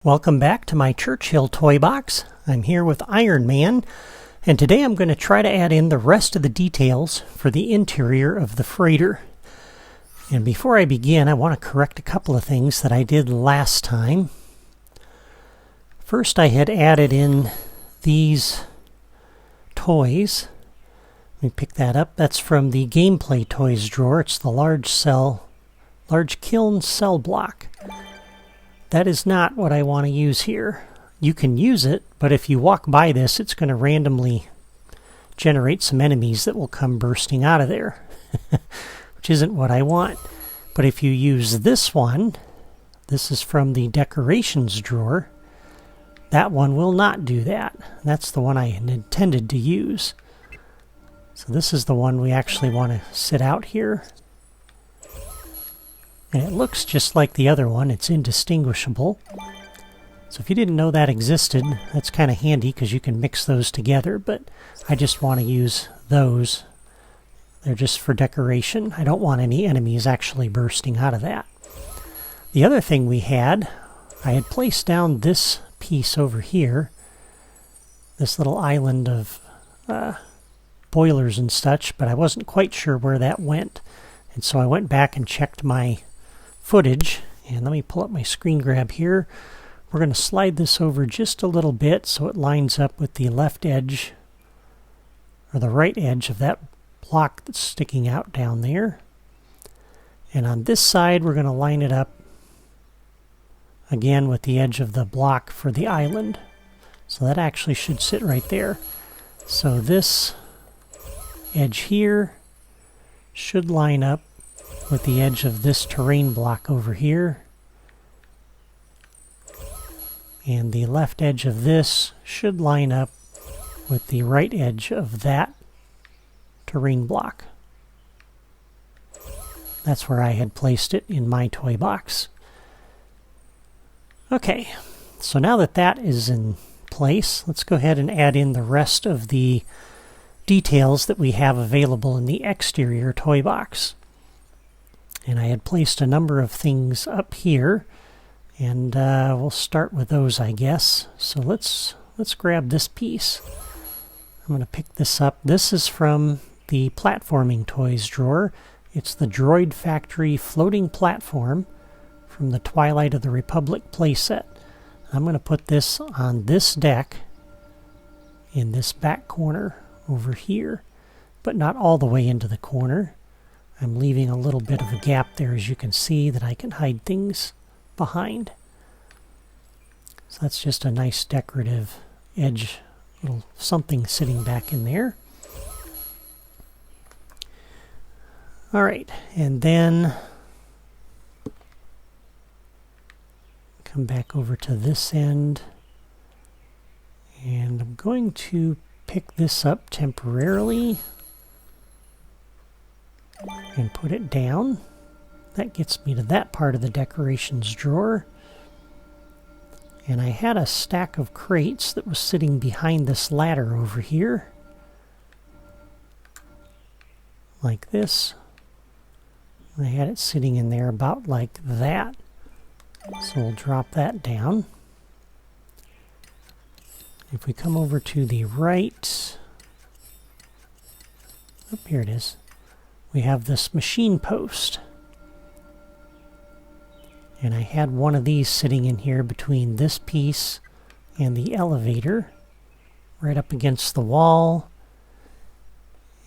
Welcome back to my Churchill toy box. I'm here with Iron Man, and today I'm going to try to add in the rest of the details for the interior of the freighter. And before I begin, I want to correct a couple of things that I did last time. First, I had added in these toys. Let me pick that up. That's from the Gameplay Toys drawer. It's the large kiln cell block. That is not what I want to use here. You can use it, but if you walk by this, it's going to randomly generate some enemies that will come bursting out of there, which isn't what I want. But if you use this one, this is from the decorations drawer, that one will not do that. That's the one I intended to use. So this is the one we actually want to sit out here. And it looks just like the other one. It's indistinguishable. So if you didn't know that existed, that's kind of handy because you can mix those together, but I just want to use those. They're just for decoration. I don't want any enemies actually bursting out of that. The other thing I had placed down this piece over here, this little island of boilers and such, but I wasn't quite sure where that went. And so I went back and checked my footage, and let me pull up my screen grab here. We're going to slide this over just a little bit so it lines up with the left edge or the right edge of that block that's sticking out down there. And on this side we're going to line it up again with the edge of the block for the island. So that actually should sit right there. So this edge here should line up with the edge of this terrain block over here. And the left edge of this should line up with the right edge of that terrain block. That's where I had placed it in my toy box. Okay, so now that that is in place, let's go ahead and add in the rest of the details that we have available in the exterior toy box. And I had placed a number of things up here, and we'll start with those, I guess. So let's grab this piece. I'm going to pick this up. This is from the Platforming Toys drawer. It's the Droid Factory floating platform from the Twilight of the Republic playset. I'm going to put this on this deck in this back corner over here, but not all the way into the corner. I'm leaving a little bit of a gap there, as you can see, that I can hide things behind. So that's just a nice decorative edge, little something sitting back in there. Alright, and then come back over to this end, and I'm going to pick this up temporarily and put it down. That gets me to that part of the decorations drawer. And I had a stack of crates that was sitting behind this ladder over here, like this. I had it sitting in there about like that. So we'll drop that down. If we come over to the right, oh, here it is. We have this machine post. And I had one of these sitting in here between this piece and the elevator, right up against the wall.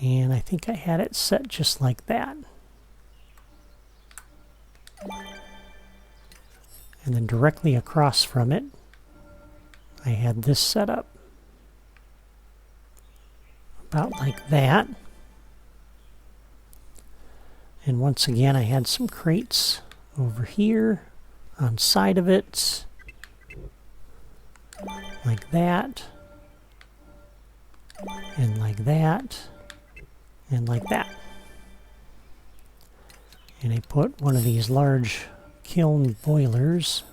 And I think I had it set just like that. And then directly across from it, I had this set up. About like that. And once again, I had some crates over here on side of it, like that, and like that, and like that. And I put one of these large kiln boilers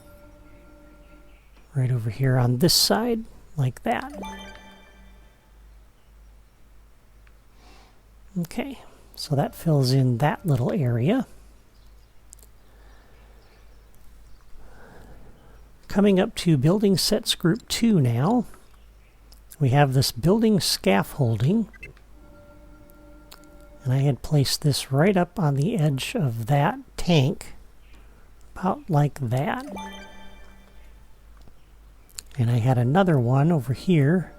right over here on this side, like that. Okay. So that fills in that little area. coming up to building sets group 2 now. We have this building scaffolding. And I had placed this right up on the edge of that tank, about like that. And I had another one over here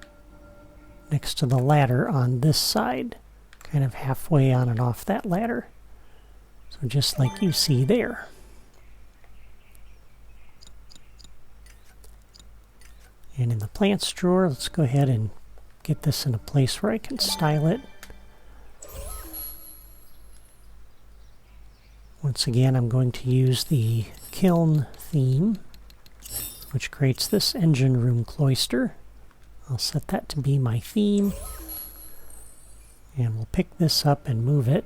next to the ladder on this side, kind of halfway on and off that ladder. So just like you see there. And in the plants drawer, let's go ahead and get this in a place where I can style it. Once again, I'm going to use the kiln theme, which creates this engine room cloister. I'll set that to be my theme. And we'll pick this up and move it.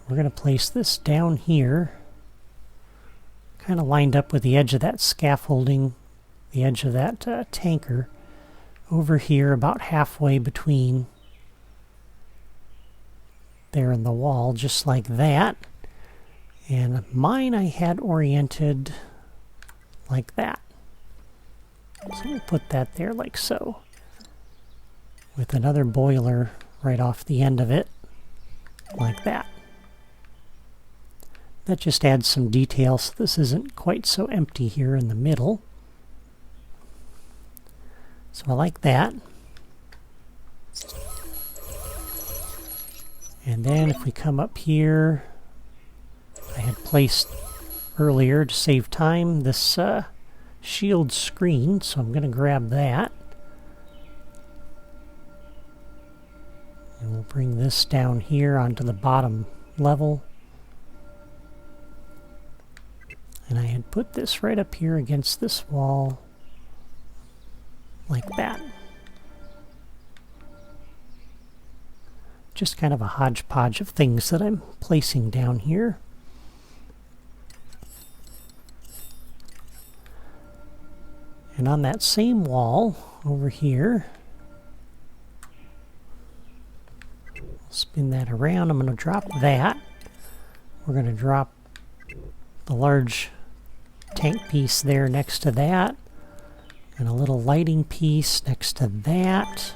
We're going to place this down here, kind of lined up with the edge of that scaffolding, the edge of that tanker, over here about halfway between there and the wall, just like that. And mine I had oriented like that. So we'll put that there like so, with another boiler right off the end of it, like that. That just adds some detail so this isn't quite so empty here in the middle. So I like that. And then if we come up here, I had placed earlier to save time this shield screen, so I'm going to grab that. And we'll bring this down here onto the bottom level. And I had put this right up here against this wall, like that. Just kind of a hodgepodge of things that I'm placing down here. And on that same wall over here, spin that around. I'm going to drop that. We're going to drop the large tank piece there next to that, and a little lighting piece next to that.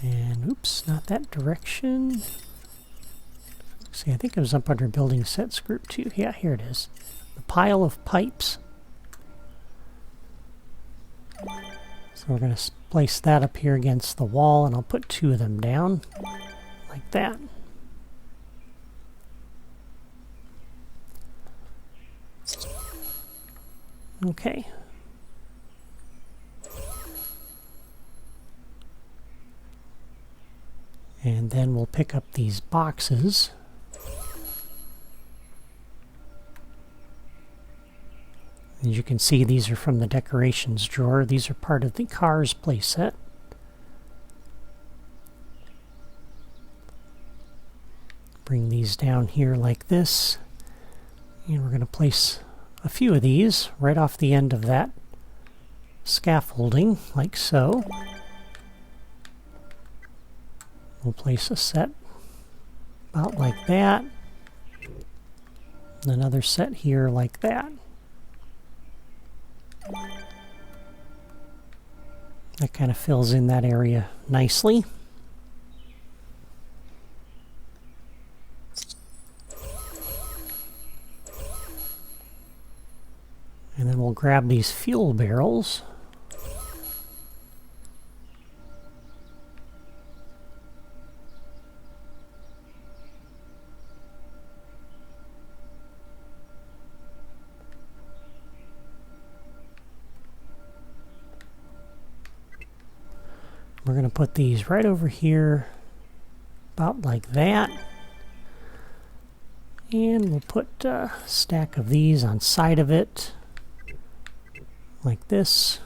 And oops, not that direction. See, I think it was up under building sets group 2. Yeah, here it is. The pile of pipes. So we're going to place that up here against the wall, and I'll put 2 of them down, like that. Okay. And then we'll pick up these boxes. As you can see, these are from the decorations drawer. These are part of the Cars playset. Bring these down here like this. And we're going to place a few of these right off the end of that scaffolding, like so. We'll place a set about like that. And another set here like that. That kind of fills in that area nicely. And then we'll grab these fuel barrels. We're going to put these right over here, about like that. And we'll put a stack of these on side of it, like this.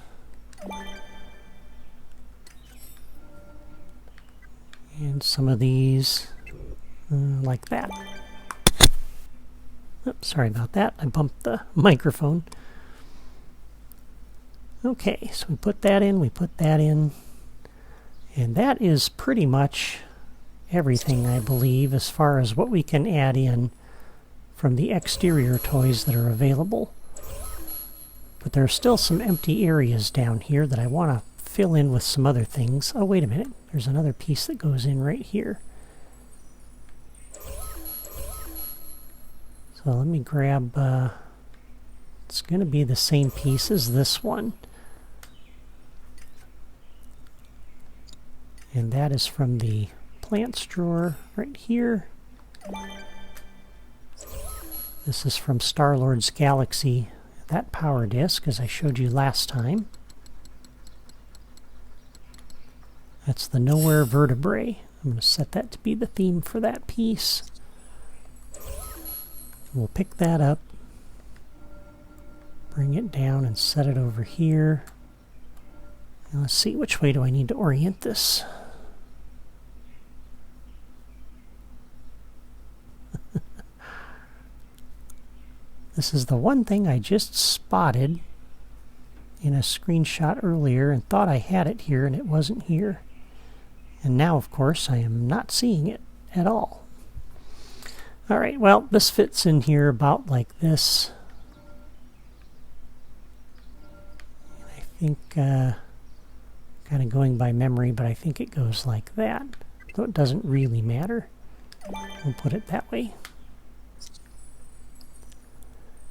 And some of these like that. Oops, sorry about that. I bumped the microphone. Okay, so we put that in, we put that in. And that is pretty much everything, I believe, as far as what we can add in from the exterior toys that are available. But there are still some empty areas down here that I want to fill in with some other things. Oh, wait a minute. There's another piece that goes in right here. So let me grab, it's going to be the same piece as this one. And that is from the plants drawer right here. This is from Star-Lord's Galaxy, that power disc, as I showed you last time. That's the Nowhere vertebrae. I'm going to set that to be the theme for that piece. We'll pick that up, bring it down and set it over here. And let's see, which way do I need to orient this? This is the one thing I just spotted in a screenshot earlier and thought I had it here, and it wasn't here. And now, of course, I am not seeing it at all. All right, well, this fits in here about like this. And I think, kind of going by memory, but I think it goes like that. So it doesn't really matter. We'll put it that way.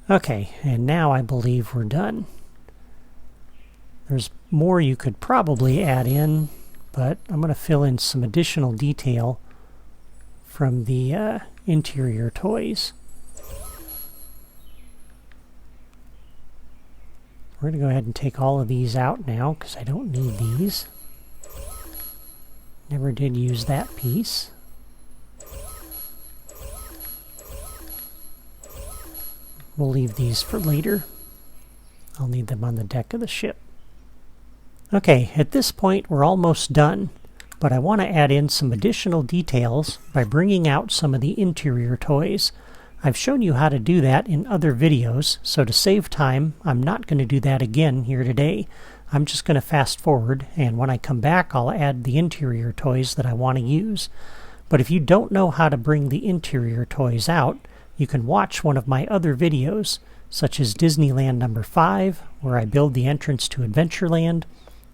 Okay, and now I believe we're done. There's more you could probably add in, but I'm going to fill in some additional detail from the interior toys. We're going to go ahead and take all of these out now because I don't need these. Never did use that piece. We'll leave these for later. I'll need them on the deck of the ship. Okay, at this point we're almost done, but I want to add in some additional details by bringing out some of the interior toys. I've shown you how to do that in other videos, so to save time, I'm not going to do that again here today. I'm just going to fast forward, and when I come back I'll add the interior toys that I want to use. But if you don't know how to bring the interior toys out, you can watch one of my other videos, such as Disneyland number 5, where I build the entrance to Adventureland,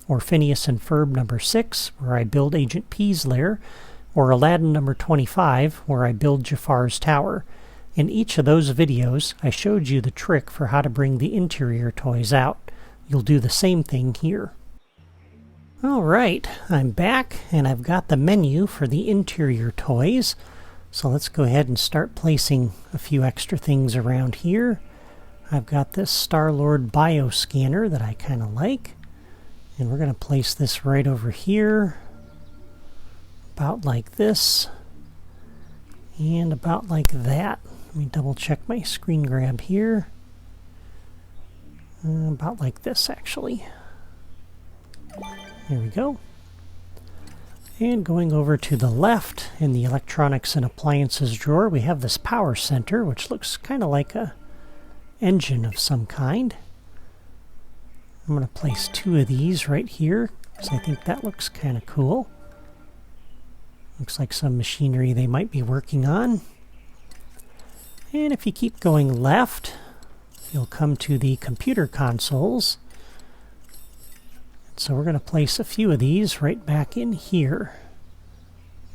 or Phineas and Ferb number 6, where I build Agent P's lair, or Aladdin number 25, where I build Jafar's tower. In each of those videos, I showed you the trick for how to bring the interior toys out. You'll do the same thing here. Alright, I'm back, and I've got the menu for the interior toys. So let's go ahead and start placing a few extra things around here. I've got this Star-Lord bioscanner that I kind of like. And we're going to place this right over here. About like this. And about like that. Let me double check my screen grab here. About like this, actually. There we go. And going over to the left in the electronics and appliances drawer, we have this power center, which looks kind of like a engine of some kind. I'm going to place 2 of these right here, because I think that looks kind of cool. Looks like some machinery they might be working on. And if you keep going left, you'll come to the computer consoles. So we're going to place a few of these right back in here.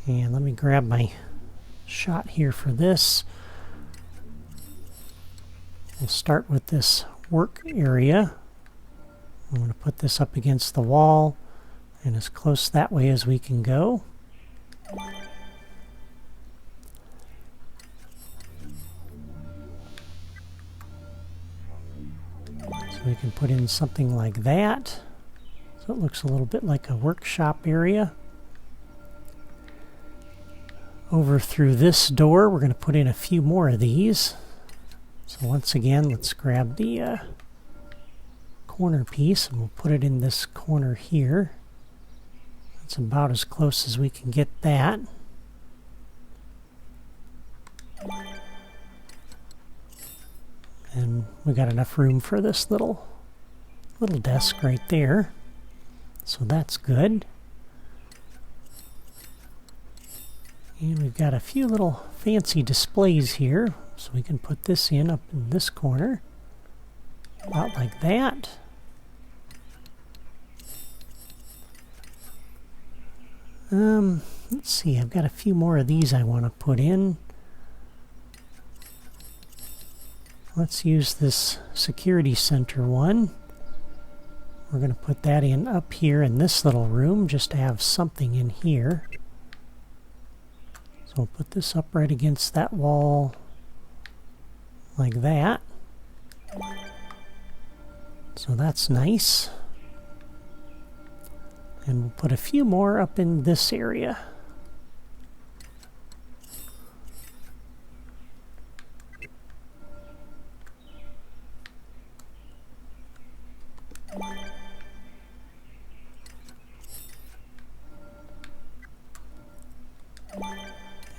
And let me grab my shot here for this. We'll start with this work area. I'm going to put this up against the wall and as close that way as we can go. So we can put in something like that. So it looks a little bit like a workshop area. Over through this door, we're going to put in a few more of these. So once again, let's grab the corner piece and we'll put it in this corner here. That's about as close as we can get that. And we got enough room for this little desk right there. So that's good. And we've got a few little fancy displays here, so we can put this in up in this corner, about like that. Let's see, I've got a few more of these I want to put in. Let's use this security center one. We're going to put that in up here in this little room just to have something in here. So we'll put this up right against that wall like that. So that's nice. And we'll put a few more up in this area.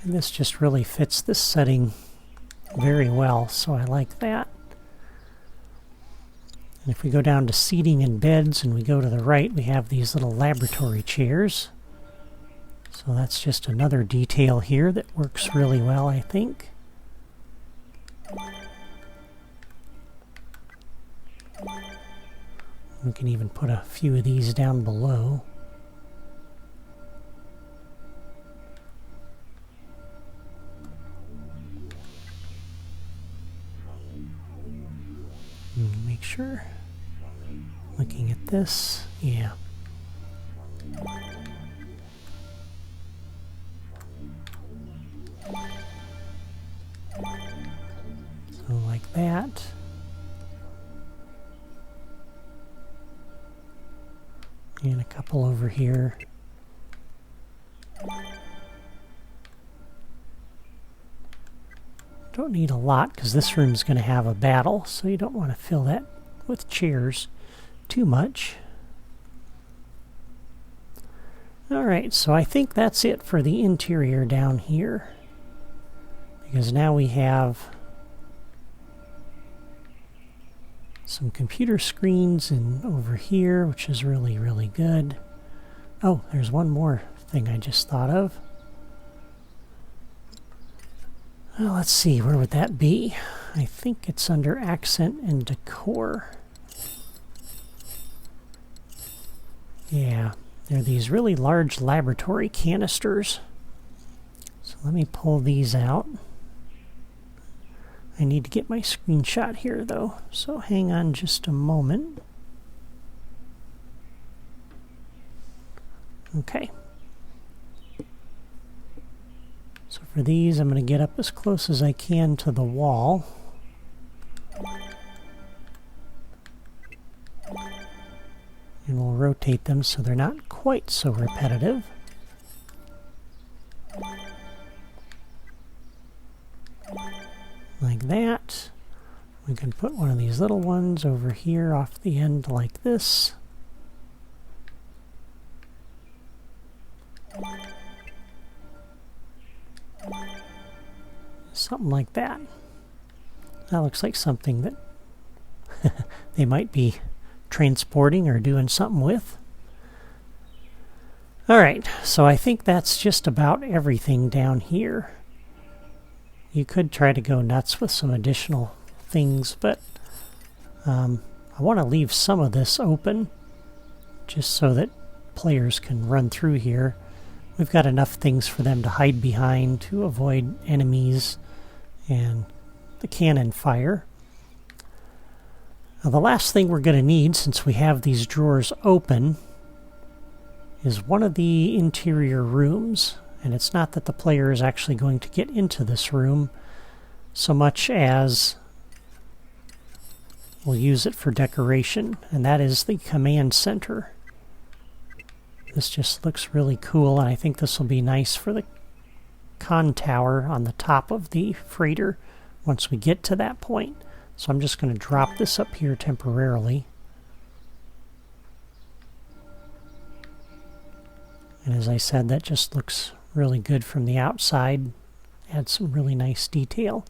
And this just really fits this setting very well, so I like that. And if we go down to seating and beds and we go to the right, we have these little laboratory chairs. So that's just another detail here that works really well, I think. We can even put a few of these down below. Make sure. Looking at this, yeah. So like that. And a couple over here. Don't need a lot because this room's going to have a battle, so you don't want to fill that with chairs too much. Alright, so I think that's it for the interior down here. Because now we have some computer screens and over here, which is really, really good. Oh, there's one more thing I just thought of. Well, let's see, where would that be? I think it's under accent and decor. Yeah, they're these really large laboratory canisters. So let me pull these out. I need to get my screenshot here though, so hang on just a moment. Okay. So for these, I'm going to get up as close as I can to the wall. And we'll rotate them so they're not quite so repetitive. Like that. We can put one of these little ones over here off the end like this. Something like that. That looks like something that they might be transporting or doing something with. Alright, so I think that's just about everything down here. You could try to go nuts with some additional things, but I want to leave some of this open just so that players can run through here. We've got enough things for them to hide behind to avoid enemies and the cannon fire. Now, the last thing we're going to need, since we have these drawers open, is one of the interior rooms. And it's not that the player is actually going to get into this room so much as we'll use it for decoration, and that is the command center. This just looks really cool, and I think this will be nice for the con tower on the top of the freighter once we get to that point. So I'm just going to drop this up here temporarily. And as I said, that just looks really good from the outside. Adds some really nice detail.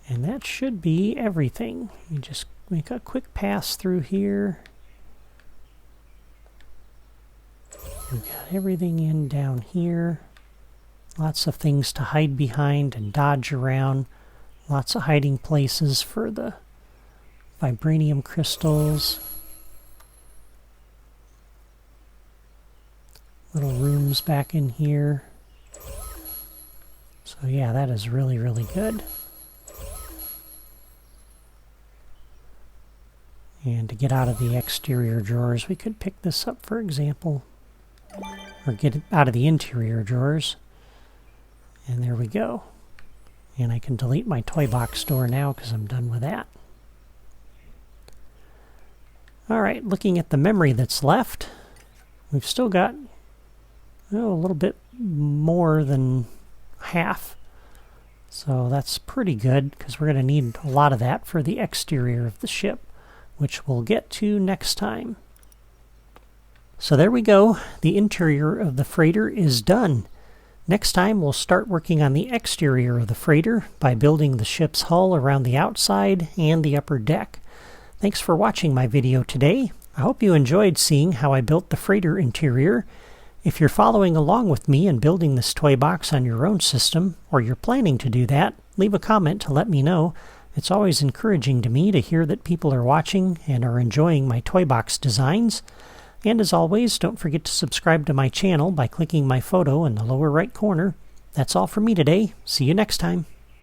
And that should be everything. You just make a quick pass through here. We've got everything in down here. Lots of things to hide behind and dodge around. Lots of hiding places for the vibranium crystals. Little rooms back in here. So yeah, that is really, really good. And to get out of the exterior drawers, we could pick this up, for example. Or get it out of the interior drawers. And there we go. And I can delete my toy box store now because I'm done with that. Alright, looking at the memory that's left, we've still got a little bit more than half. So that's pretty good because we're going to need a lot of that for the exterior of the ship, which we'll get to next time. So there we go. The interior of the freighter is done. Next time we'll start working on the exterior of the freighter by building the ship's hull around the outside and the upper deck. Thanks for watching my video today. I hope you enjoyed seeing how I built the freighter interior. If you're following along with me in building this toy box on your own system, or you're planning to do that, leave a comment to let me know. It's always encouraging to me to hear that people are watching and are enjoying my toy box designs. And as always, don't forget to subscribe to my channel by clicking my photo in the lower right corner. That's all from me today. See you next time.